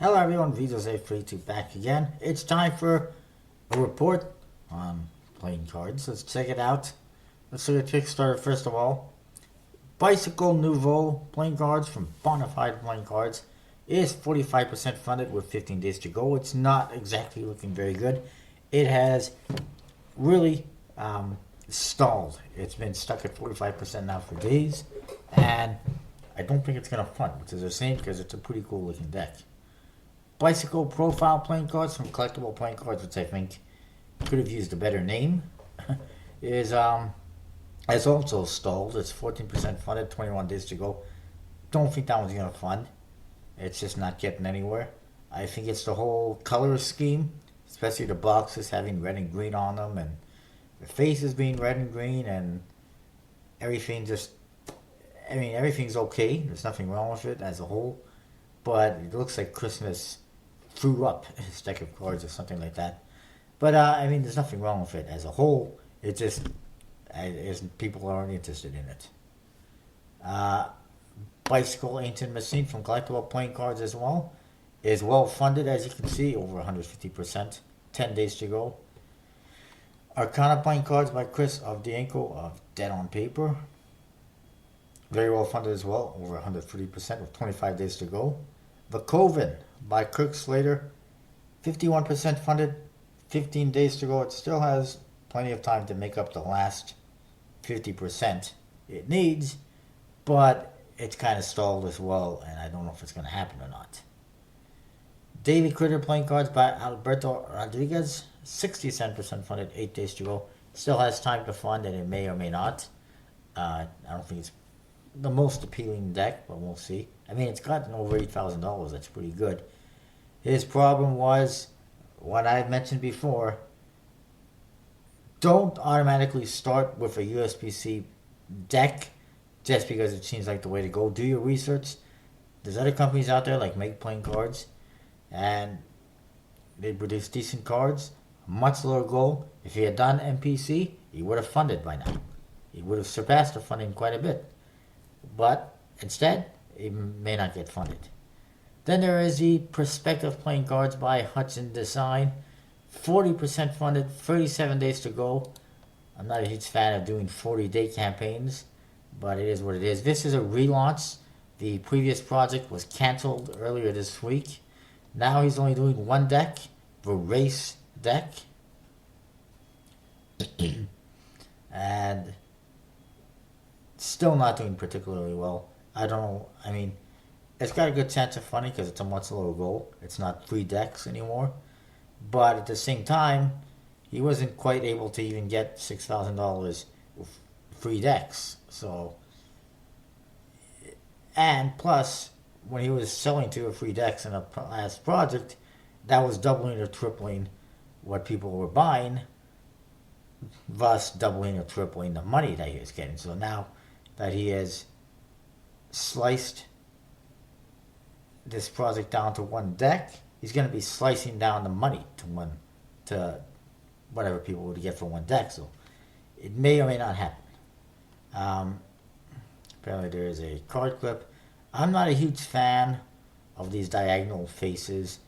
Hello everyone, Vito's A32 back again. It's time for a report on playing cards. Let's check it out. Let's look at Kickstarter first of all. Bicycle Newville playing cards from Bonafide Playing Cards is 45% funded with 15 days to go. It's not exactly looking very good. It has really stalled. It's been stuck at 45% now for days, and I don't think it's going to fund, which is a shame because it's a pretty cool looking deck. Bicycle Profile playing cards from Collectible Playing Cards, which I think could have used a better name, is has also stalled. It's 14% funded, 21 days to go. Don't think that one's going to fund. It's just not getting anywhere. I think it's the whole color scheme, especially the boxes having red and green on them, and the faces being red and green, and everything just... I mean, everything's okay. There's nothing wrong with it as a whole. But it looks like Christmas threw up his deck of cards or something like that. But, I mean, there's nothing wrong with it as a whole. It just... people aren't interested in it. Bicycle Ancient Machine from Collectible Playing Cards as well is well funded, as you can see, over 150%. 10 days to go. Arcana Playing Cards by Chris of Dianco of Dead on Paper. Very well funded as well, over 130% with 25 days to go. The Coven by Kirk Slater, 51% funded, 15 days to go. It still has plenty of time to make up the last 50% it needs, but it's kind of stalled as well, and I don't know if it's going to happen or not. Daily Critter Playing Cards by Alberto Rodriguez, 67% funded, 8 days to go. Still has time to fund, and it may or may not. I don't think it's the most appealing deck, but we'll see. I mean, it's gotten over $8,000. That's pretty good. His problem was, what I mentioned before, don't automatically start with a USPC deck just because it seems like the way to go. Do your research. There's other companies out there like Make Playing Cards, and they produce decent cards. Much lower goal. If he had done MPC, he would have funded by now. He would have surpassed the funding quite a bit. But instead, it may not get funded. Then there is the Prospective Playing Cards by Hudson Design. 40% funded, 37 days to go. I'm not a huge fan of doing 40-day campaigns, but it is what it is. This is a relaunch. The previous project was canceled earlier this week. Now he's only doing one deck, the Race deck. And still not doing particularly well. I don't know. I mean, it's got a good chance of funding because it's a much lower goal. It's not 3 decks anymore. But at the same time, he wasn't quite able to even get $6,000 with 3 decks. So, and plus, when he was selling 2 or 3 decks in a last project, that was doubling or tripling what people were buying, thus doubling or tripling the money that he was getting. So now that he has sliced this project down to 1 deck, he's going to be slicing down the money to whatever people would get for 1 deck. So it may or may not happen. Apparently there is a card clip. I'm not a huge fan of these diagonal faces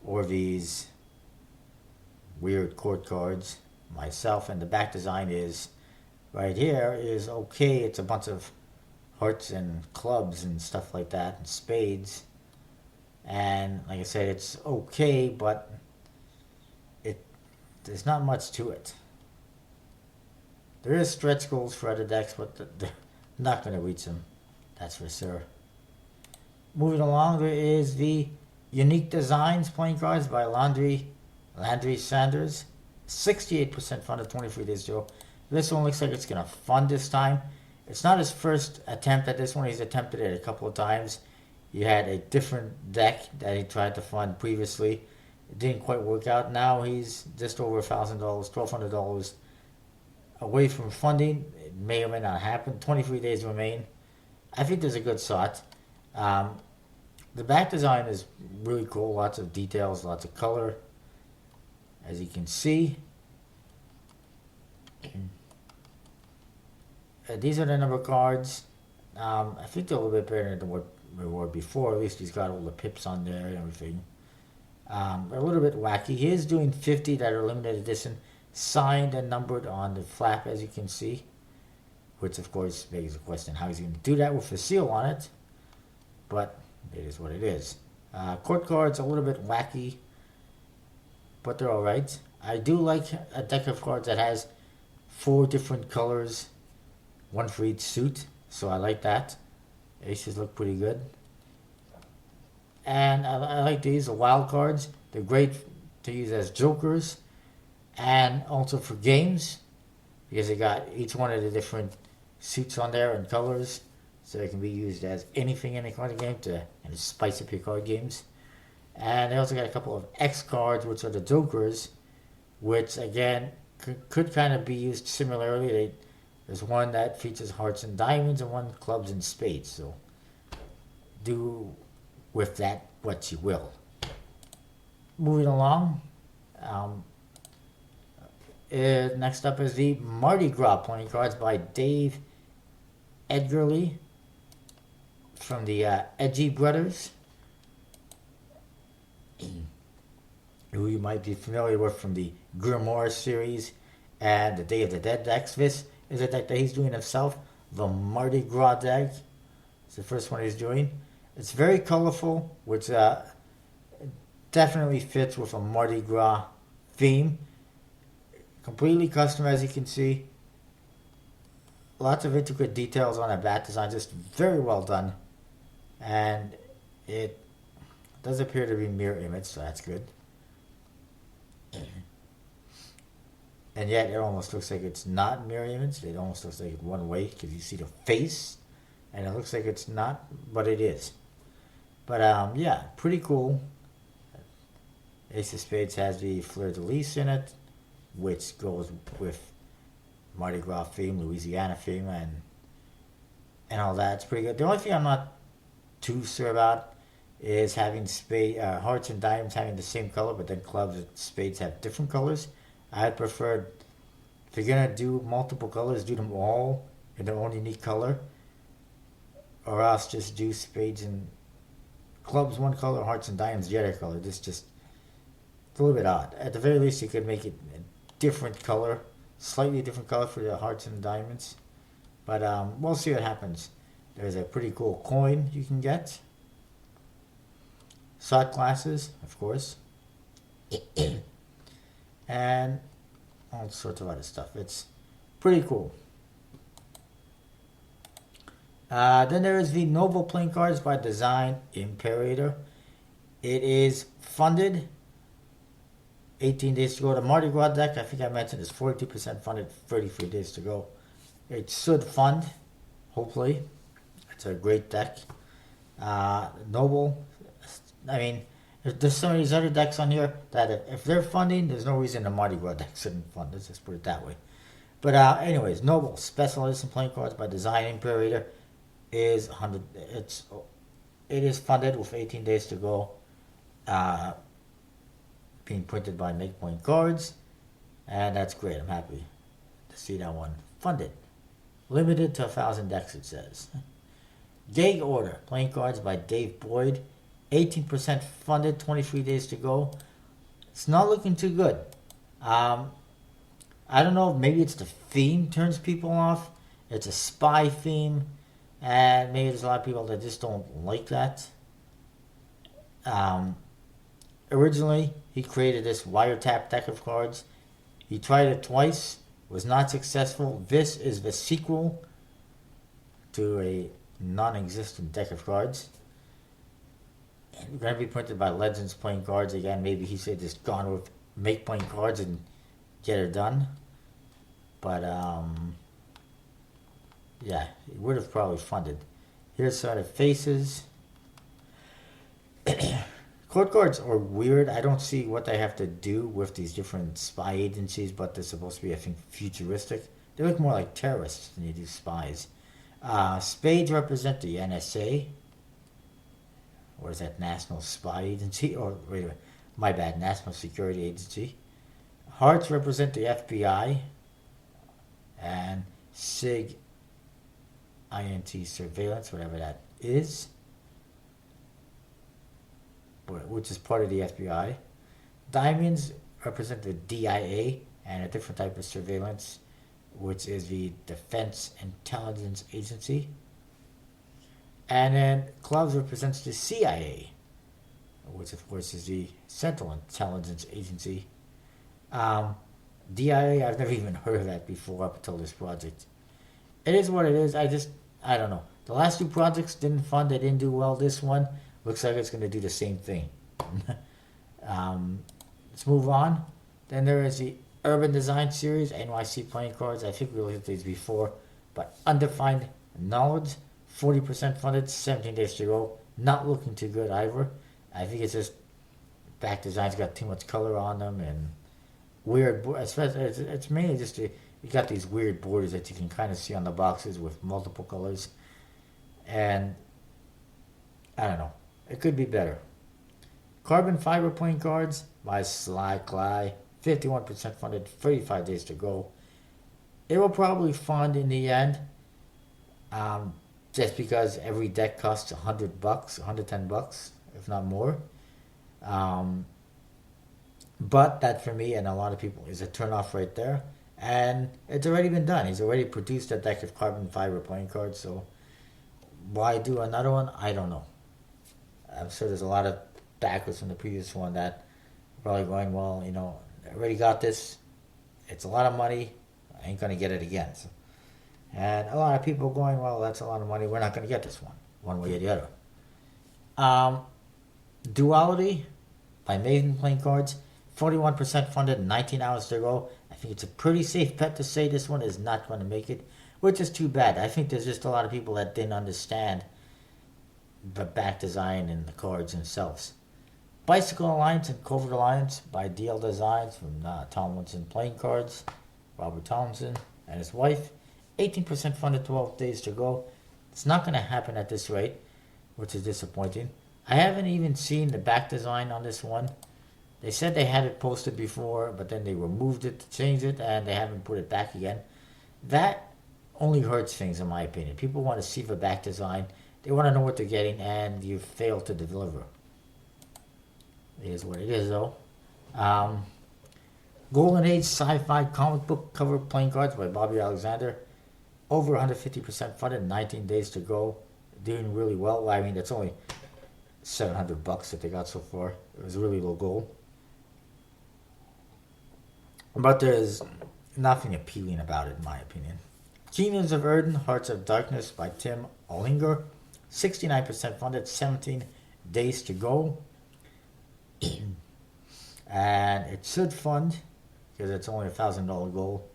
or these weird court cards myself, and the back design is right here is okay. It's a bunch of hearts and clubs and stuff like that, and spades. And like I said, it's okay, but there's not much to it. There is stretch goals for other decks, but they're not going to reach them. That's for sure. Moving along, there is the Unique Designs Playing Cards by Landry Sanders. 68% funded, 23 days to go. This one looks like it's going to fund this time. It's not his first attempt at this one. He's attempted it a couple of times. He had a different deck that he tried to fund previously. It didn't quite work out. Now he's just over $1,000, $1,200 away from funding. It may or may not happen. 23 days remain. I think there's a good shot. The back design is really cool. Lots of details, lots of color. As you can see, these are the number cards. I think they're a little bit better than what they were before. At least he's got all the pips on there and everything. A little bit wacky. He is doing 50 that are limited edition, signed and numbered on the flap, as you can see. Which, of course, begs the question how he's going to do that with the seal on it. But it is what it is. Court cards a little bit wacky, but they're alright. I do like a deck of cards that has 4 different colors, one for each suit, so I like that. Aces look pretty good. And I like these, the wild cards. They're great to use as jokers and also for games because they got each one of the different suits on there and colors, so they can be used as anything in a card game to spice up your card games. And they also got a couple of X cards, which are the jokers, which again could kind of be used similarly. There's one that features hearts and diamonds and one clubs and spades, so do with that what you will. Moving along, next up is the Marty Gro playing cards by Dave Edgerly from the Edgy Brothers, who you might be familiar with from the Grimoire series and the Day of the Dead decks. This is a deck that he's doing himself, the Marty Gro deck. It's the first one he's doing. It's very colorful, which definitely fits with a Mardi Gras theme. Completely custom, as you can see. Lots of intricate details on the bat design, just very well done. And it does appear to be mirror image, so that's good. And yet it almost looks like it's not mirror image. It almost looks like it's one way because you see the face, and it looks like it's not, but it is. But yeah, pretty cool. Ace of Spades has the fleur de lis in it, which goes with Mardi Gras theme, Louisiana theme, and all that. It's pretty good. The only thing I'm not too sure about is having hearts and diamonds having the same color, but then clubs and spades have different colors. I'd prefer, if you're gonna do multiple colors, do them all in their own unique color, or else just do spades and clubs one color, hearts and diamonds the other color. It's a little bit odd. At the very least, you could make it a different color, slightly different color for the hearts and diamonds. But we'll see what happens. There's a pretty cool coin you can get. Shot glasses, of course. And all sorts of other stuff. It's pretty cool. Then there is the Novo playing cards by Design Imperator. It is funded. 18 days to go. The Mardi Gras deck, I think I mentioned, is 42% funded, 33 days to go. It should fund, hopefully. It's a great deck. Noble, I mean, there's some of these other decks on here that if they're funding, there's no reason the Mardi Gras deck shouldn't fund. Let's just put it that way. But anyways, Noble, specialist in playing cards by Design Imperator, is 100. It is funded with 18 days to go. Being printed by Make Point Cards, and that's great. I'm happy to see that one funded. Limited to 1,000 decks, it says. Gag Order, playing cards by Dave Boyd, 18% funded, 23 days to go. It's not looking too good. I don't know, maybe it's the theme turns people off. It's a spy theme, and maybe there's a lot of people that just don't like that. Originally, he created this wiretap deck of cards. He tried it twice, was not successful. This is the sequel to a non-existent deck of cards. And going to be printed by Legends Playing Cards again. Maybe he should just gone with Make Playing Cards and get it done. But yeah, it would have probably funded. Here's sort of faces. Court cards are weird. I don't see what they have to do with these different spy agencies, but they're supposed to be, I think, futuristic. They look more like terrorists than they do spies. Spades represent the NSA. Or is that National Spy Agency? Or, wait a minute, my bad, National Security Agency. Hearts represent the FBI. And SIG INT surveillance, whatever that is, which is part of the FBI. Diamonds represent the DIA and a different type of surveillance, which is the Defense Intelligence Agency. And then clubs represents the CIA, which of course is the Central Intelligence Agency. DIA, I've never even heard of that before up until this project. It is what it is. I don't know. The last two projects didn't fund. They didn't do well. This one looks like it's going to do the same thing. Let's move on. Then there is the Urban Design Series, NYC playing cards. I think we looked at these before. But Undefined Knowledge, 40% funded, 17 days to go. Not looking too good either. I think it's just back designs got too much color on them and weird. Especially, it's mainly just you got these weird borders that you can kind of see on the boxes with multiple colors. And I don't know. It could be better. Carbon Fiber playing cards by Sly Cly, 51% funded, 35 days to go. It will probably fund in the end, just because every deck costs $100, $110, if not more. But that for me and a lot of people is a turnoff right there. And it's already been done. He's already produced a deck of Carbon Fiber playing cards, so why do another one? I don't know. I'm sure there's a lot of backers from the previous one that are probably going, well, I already got this. It's a lot of money. I ain't going to get it again. So, and a lot of people going, well, that's a lot of money. We're not going to get this one way or the other. Duality by Maven playing cards, 41% funded, 19 hours to go. I think it's a pretty safe bet to say this one is not going to make it, which is too bad. I think there's just a lot of people that didn't understand the back design and the cards themselves. Bicycle Alliance and Covert Alliance by DL Designs from Tomlinson Playing Cards, Robert Tomlinson and his wife. 18% funded, 12 days to go. It's not going to happen at this rate, which is disappointing. I haven't even seen the back design on this one. They said they had it posted before, but then they removed it to change it, and they haven't put it back again. That only hurts things, in my opinion. People want to see the back design. They want to know what they're getting, and you fail to deliver. It is what it is, though. Golden Age Sci-Fi comic book cover playing cards by Bobby Alexander. Over 150% funded, 19 days to go. Doing really well. I mean, it's only $700 that they got so far. It was a really low goal. But there's nothing appealing about it, in my opinion. Kingdoms of Erden, Hearts of Darkness by Tim Ollinger. 69% funded, 17 days to go. And it should fund, because it's only a $1,000 goal.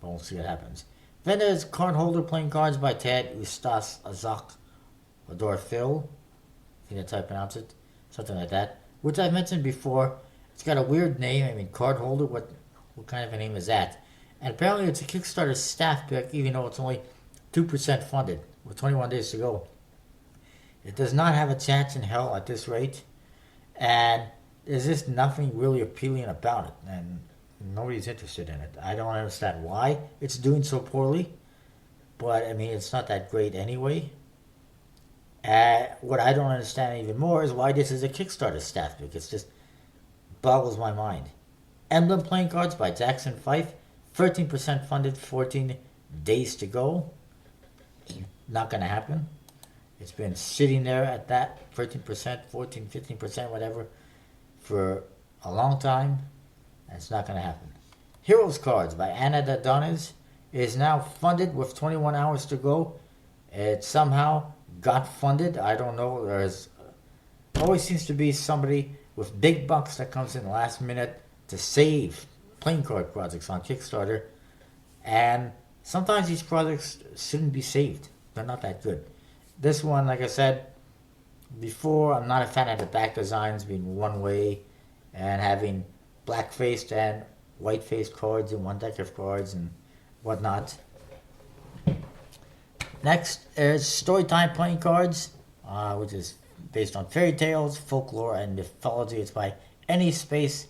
But we'll see what happens. Then there's Card Holder playing cards by Ted Ustas Azak Ador Phil. I think that's how I pronounce it. Something like that. Which I've mentioned before. It's got a weird name. I mean, Card Holder, what kind of a name is that? And apparently it's a Kickstarter staff pick, even though it's only 2% funded, with 21 days to go. It does not have a chance in hell at this rate. And there's just nothing really appealing about it. And nobody's interested in it. I don't understand why it's doing so poorly. But, I mean, it's not that great anyway. What I don't understand even more is why this is a Kickstarter staff pick. It just boggles my mind. Emblem playing cards by Jackson Fife. 13% funded, 14 days to go. Not going to happen. It's been sitting there at that 13%, 14, 15%, whatever, for a long time. And it's not going to happen. Heroes Cards by Anna Dadonis is now funded with 21 hours to go. It somehow got funded. I don't know. There's always seems to be somebody with big bucks that comes in last minute to save playing card projects on Kickstarter. And sometimes these projects shouldn't be saved. They're not that good. This one, like I said before, I'm not a fan of the back designs being one way and having black-faced and white-faced cards in one deck of cards and whatnot. Next is Storytime playing cards, which is based on fairy tales, folklore, and mythology. It's by Any Space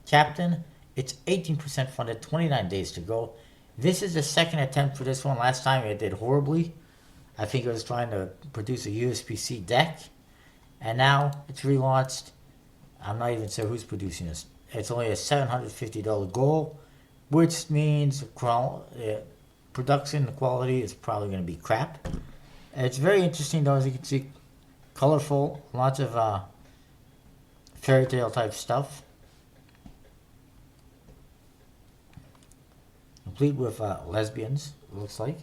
Captain. It's 18% funded, 29 days to go. This is the second attempt for this one. Last time it did horribly. I think it was trying to produce a USPC deck, and now it's relaunched. I'm not even sure who's producing this. It's only a $750 goal, which means production quality is probably going to be crap. And it's very interesting though, as you can see, colorful, lots of fairy tale type stuff. Complete with lesbians, it looks like.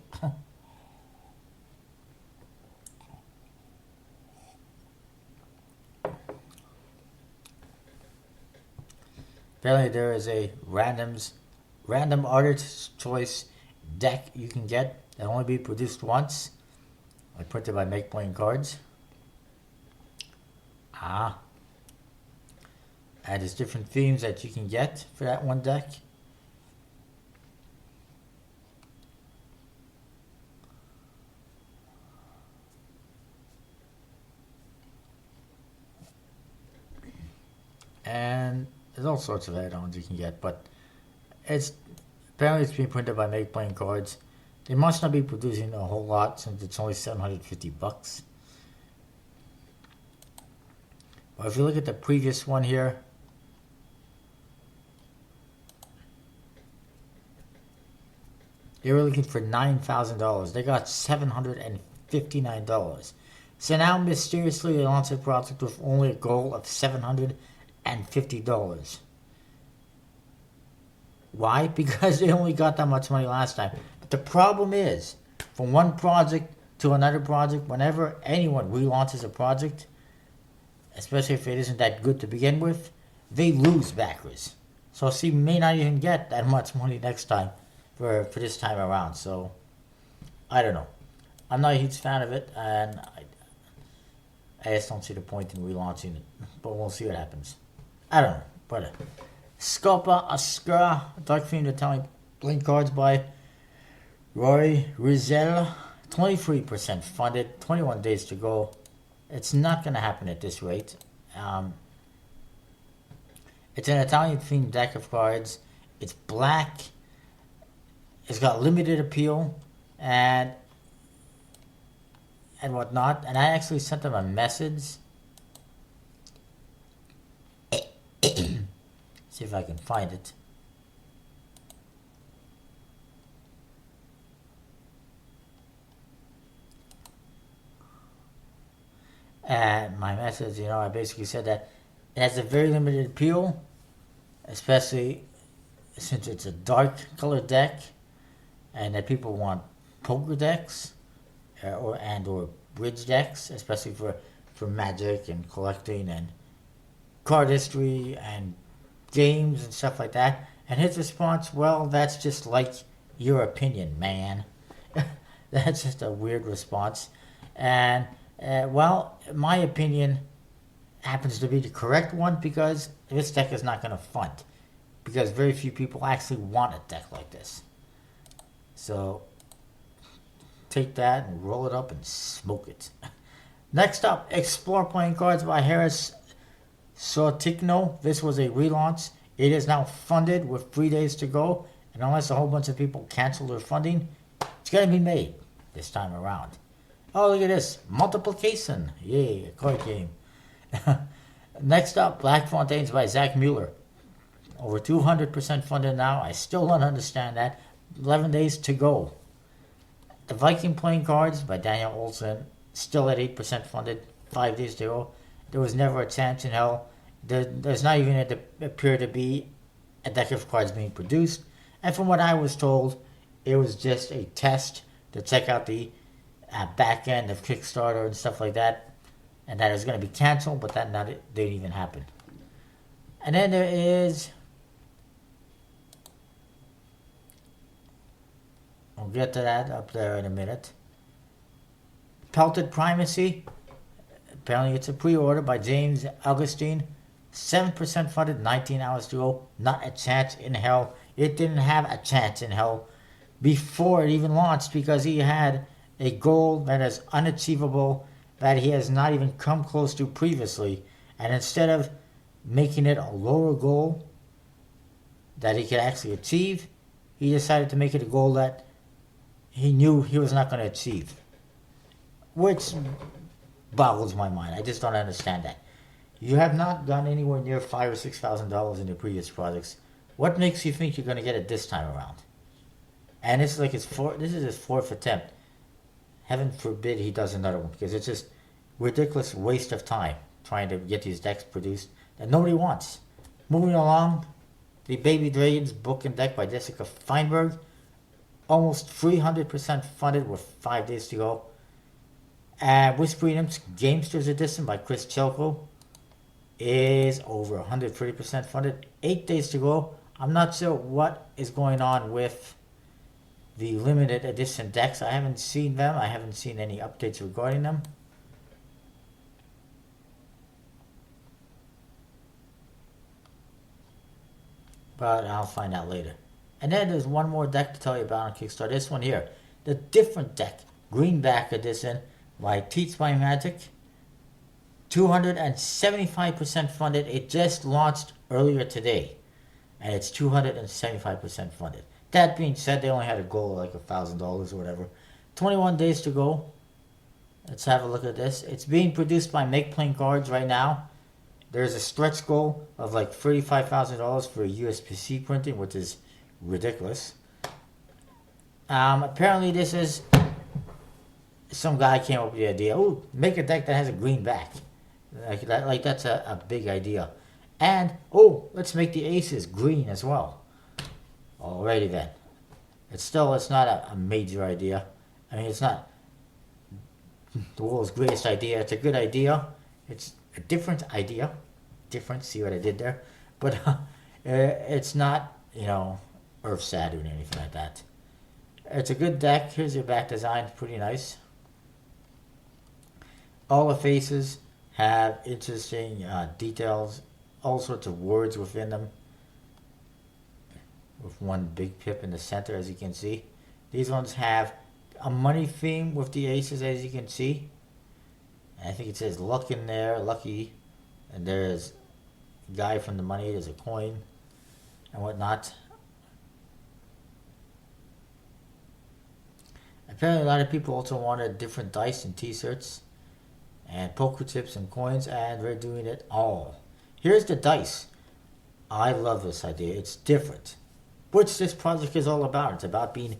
Apparently there is a random artist's choice deck you can get that only be produced once. Like printed by Make Playing Cards. And there's different themes that you can get for that one deck. And there's all sorts of add-ons you can get, but apparently it's being printed by Make Playing Cards. They must not be producing a whole lot since it's only $750. Well, if you look at the previous one here, they were looking for $9,000. They got $759. So now mysteriously they launched a project with only a goal of $750. Why? Because they only got that much money last time. But the problem is, from one project to another project, whenever anyone relaunches a project, especially if it isn't that good to begin with, they lose backers. So we may not even get that much money next time for this time around. So, I don't know. I'm not a huge fan of it, and I just don't see the point in relaunching it. But we'll see what happens. I don't know. But Sculpa Ascar, Dark Themed Italian playing cards by Rory Rizzel. 23% funded, 21 days to go. It's not going to happen at this rate. It's an Italian themed deck of cards. It's black. It's got limited appeal and whatnot. And I actually sent them a message. See if I can find it. And my message, I basically said that it has a very limited appeal, especially since it's a dark color deck, and that people want poker decks or bridge decks, especially for Magic and collecting and card history and games and stuff like that. And his response, well, that's just like your opinion, man. That's just a weird response. And well, my opinion happens to be the correct one because this deck is not going to fund. Because very few people actually want a deck like this. So, take that and roll it up and smoke it. Next up, Explore Playing Cards by Harris Sortigno. This was a relaunch. It is now funded with 3 days to go. And unless a whole bunch of people cancel their funding, it's going to be made this time around. Oh, look at this. Multiplication. Yay, a card game. Next up, Black Fontaines by Zach Mueller. Over 200% funded now. I still don't understand that. 11 days to go. The Viking Playing Cards by Daniel Olson. Still at 8% funded. 5 days to go. There was never a chance in hell. There's not even appear to be a deck of cards being produced. And from what I was told, it was just a test to check out the back end of Kickstarter and stuff like that, and that it was going to be canceled, but that didn't even happen. And then there is, we'll get to that up there in a minute, Pelted Primacy. Apparently it's a pre-order by James Augustine. 7% funded, 19 hours to go. Not a chance in hell. It didn't have a chance in hell before it even launched because he had a goal that is unachievable, that he has not even come close to previously. And instead of making it a lower goal that he could actually achieve, he decided to make it a goal that he knew he was not going to achieve. which boggles my mind. I just don't understand that. You have not gone anywhere near $5,000 or $6,000 in your previous projects. What makes you think you're going to get it this time around? And it's like this is his fourth attempt. Heaven forbid he does another one, because it's just ridiculous waste of time trying to get these decks produced that nobody wants. Moving along, the Baby Dragons book and deck by Jessica Feinberg, almost 300% funded with 5 days to go. And Whispering Imps Gamesters Edition by Chris Chelko is over 130% funded. 8 days to go. I'm not sure what is going on with the limited edition decks. I haven't seen them. I haven't seen any updates regarding them. But I'll find out later. And then there's one more deck to tell you about on Kickstarter. This one here. The different deck. Greenback Edition by Teats by Magic. 275% funded. It just launched earlier today. And it's 275% funded. That being said, they only had a goal of like $1,000 or whatever. 21 days to go. Let's have a look at this. It's being produced by Make Playing Cards right now. There's a stretch goal of like $35,000 for USPC printing, which is ridiculous. Apparently this is some guy came up with the idea. Oh, make a deck that has a green back. Like that's a big idea. And oh, let's make the aces green as well. Alrighty then. It's not a major idea. I mean, it's not the world's greatest idea. It's a good idea. It's a different idea. Different, see what I did there? But it's not, Earth Saturn or anything like that. It's a good deck. Here's your back design. Pretty nice. All the faces have interesting details. All sorts of words within them. With one big pip in the center, as you can see. These ones have a money theme with the aces, as you can see. I think it says luck in there, lucky. And there's a guy from the money, there's a coin and whatnot. Apparently a lot of people also wanted different dice and t-shirts and poker chips and coins, and we're doing it all. Here's the dice. I love this idea. It's different. Which this project is all about. It's about being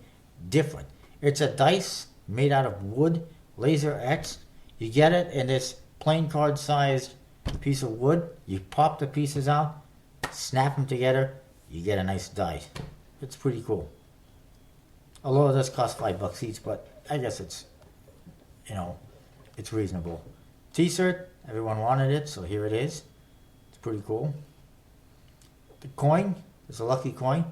different. It's a dice made out of wood, laser etched. You get it in this playing card sized piece of wood. You pop the pieces out, snap them together, you get a nice die. It's pretty cool. Although it does cost $5 each, but I guess it's, it's reasonable. T-shirt, everyone wanted it, so here it is. It's pretty cool. The coin, there's a lucky coin.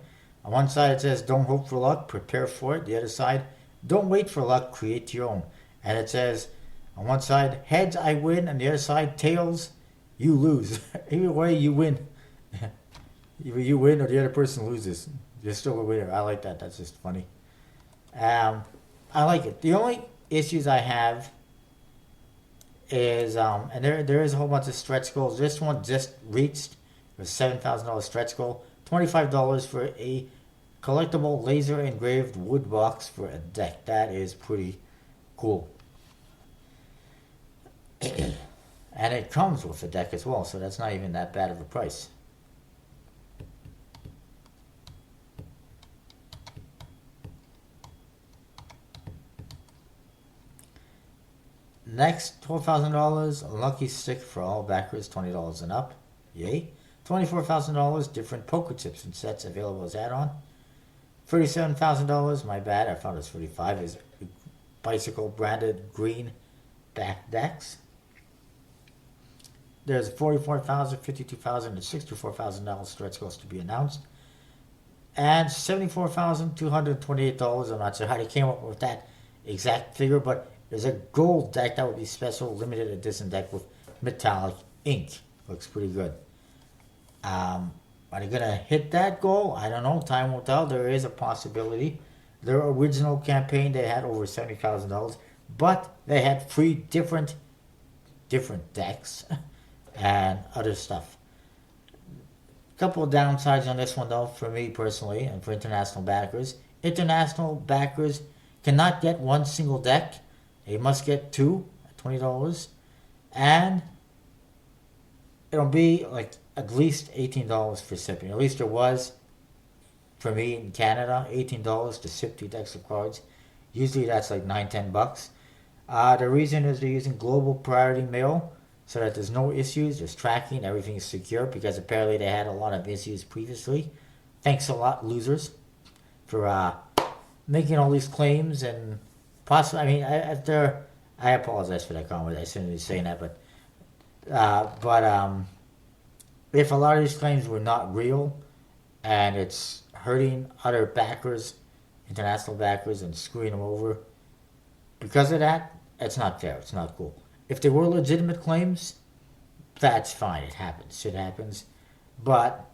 On one side it says, don't hope for luck, prepare for it. The other side, don't wait for luck, create your own. And it says, on one side, heads, I win, and the other side, tails, you lose. Either way, you win. Either you win or the other person loses. You're still a winner. I like that. That's just funny. I like it. The only issues I have is, and there is a whole bunch of stretch goals. This one just reached a $7,000 stretch goal. $25 for a collectible laser engraved wood box for a deck. That is pretty cool. And it comes with a deck as well, so that's not even that bad of a price. Next, $12,000, a lucky stick for all backers, $20 and up. Yay. $24,000, different poker chips and sets available as add-on. $37,000, my bad, I found it was $35, is bicycle branded green back decks. There's $44,000, $52,000, and $64,000 stretch goals to be announced. And $74,228, I'm not sure how they came up with that exact figure, but there's a gold deck that would be special, limited edition deck with metallic ink. Looks pretty good. Are they going to hit that goal? I don't know. Time will tell. There is a possibility. Their original campaign, they had over $70,000, but they had 3 different decks and other stuff. A couple of downsides on this one, though, for me personally and for international backers. International backers cannot get one single deck. You must get two at $20, and it'll be like at least $18 for shipping. At least it was for me in Canada, $18 to ship 2 decks of cards. Usually that's like $9-10. The reason is they're using global priority mail so that there's no issues, there's tracking, everything is secure because apparently they had a lot of issues previously. Thanks a lot, losers, for making all these claims and possibly. I mean, I apologize for that comment. I shouldn't be saying that, but if a lot of these claims were not real and it's hurting other backers, international backers, and screwing them over because of that, it's not fair. It's not cool. If they were legitimate claims, that's fine. It happens. Shit happens. But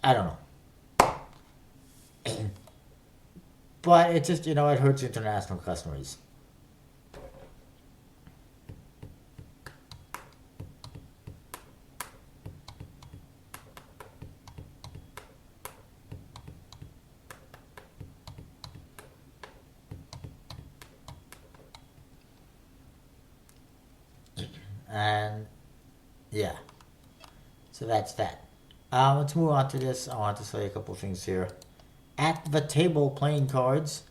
I don't know. But it just, it hurts international customers. And yeah, so that's that. Let's move on to this. I want to say a couple things here. At the Table playing cards,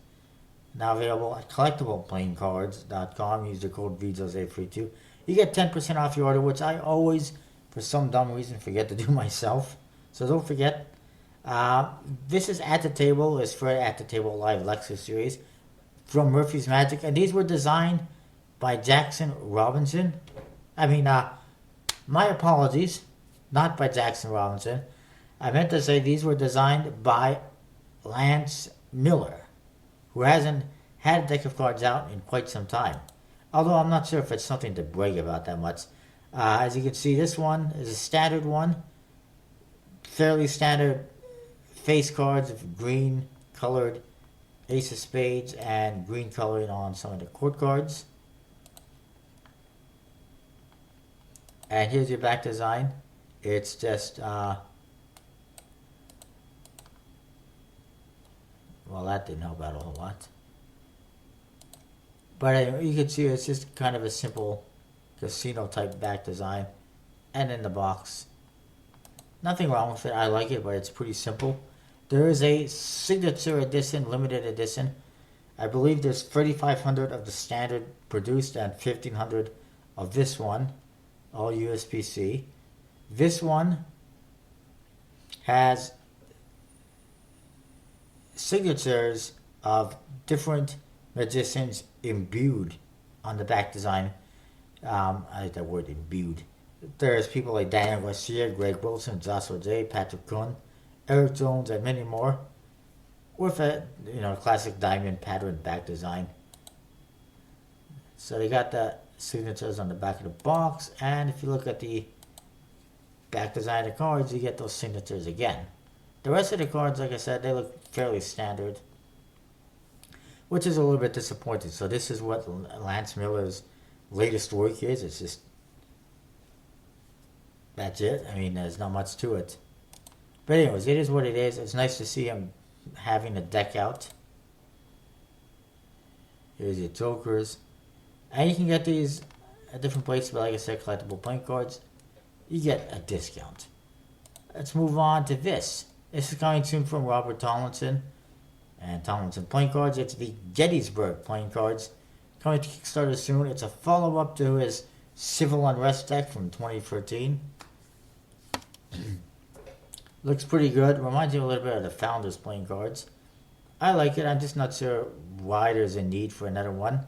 now available at collectibleplayingcards.com. Use the code VJose32. You get 10% off your order, which I always, for some dumb reason, forget to do myself. So don't forget. This is At the Table. It's for At the Table Live Lecture Series from Murphy's Magic. And these were designed by Jackson Robinson. My apologies, not by Jackson Robinson. I meant to say these were designed by Lance Miller, who hasn't had a deck of cards out in quite some time. Although I'm not sure if it's something to brag about that much. As you can see, this one is a standard one. Fairly standard face cards of green colored Ace of Spades and green coloring on some of the court cards. And here's your back design. It's just, well, that didn't help out a whole lot. But anyway, you can see it's just kind of a simple casino type back design. And in the box, nothing wrong with it. I like it, but it's pretty simple. There is a signature edition, limited edition. I believe there's 3,500 of the standard produced and 1,500 of this one. All USPC. This one has signatures of different magicians imbued on the back design. I like that word, imbued. There's people like Daniel Garcia, Greg Wilson, Joshua J, Patrick Kuhn, Eric Jones, and many more, with a classic diamond pattern back design. So they got the signatures on the back of the box, and if you look at the back design of the cards, you get those signatures again. The rest of the cards, like I said, they look fairly standard, which is a little bit disappointing. So this is what Lance Miller's latest work is. It's just, that's it. There's not much to it. But anyways, it is what it is. It's nice to see him having a deck out. Here's your jokers. And you can get these at different places, but like I said, collectible playing cards, you get a discount. Let's move on to this. This is coming soon from Robert Tomlinson and Tomlinson Playing Cards. It's the Gettysburg Playing Cards. Coming to Kickstarter soon. It's a follow-up to his Civil Unrest deck from 2013. Looks pretty good. Reminds you a little bit of the Founders Playing Cards. I like it. I'm just not sure why there's a need for another one.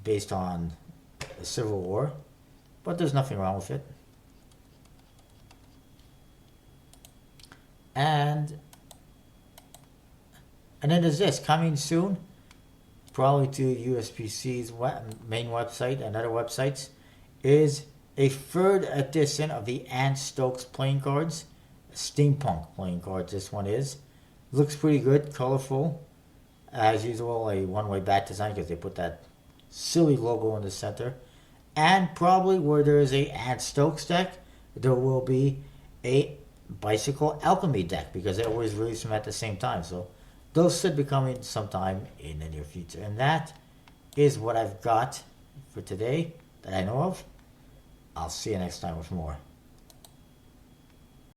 Based on the Civil War, but there's nothing wrong with it. And then there's this coming soon, probably to USPC's main website and other websites, is a third edition of the Anne Stokes playing cards, steampunk playing cards. This one is. Looks pretty good, colorful. As usual, a one-way back design because they put that silly logo in the center. And probably where there is a Anne Stokes deck, there will be a Bicycle Alchemy deck because they always release them at the same time. So those should be coming sometime in the near future. And that is what I've got for today that I know of. I'll see you next time with more.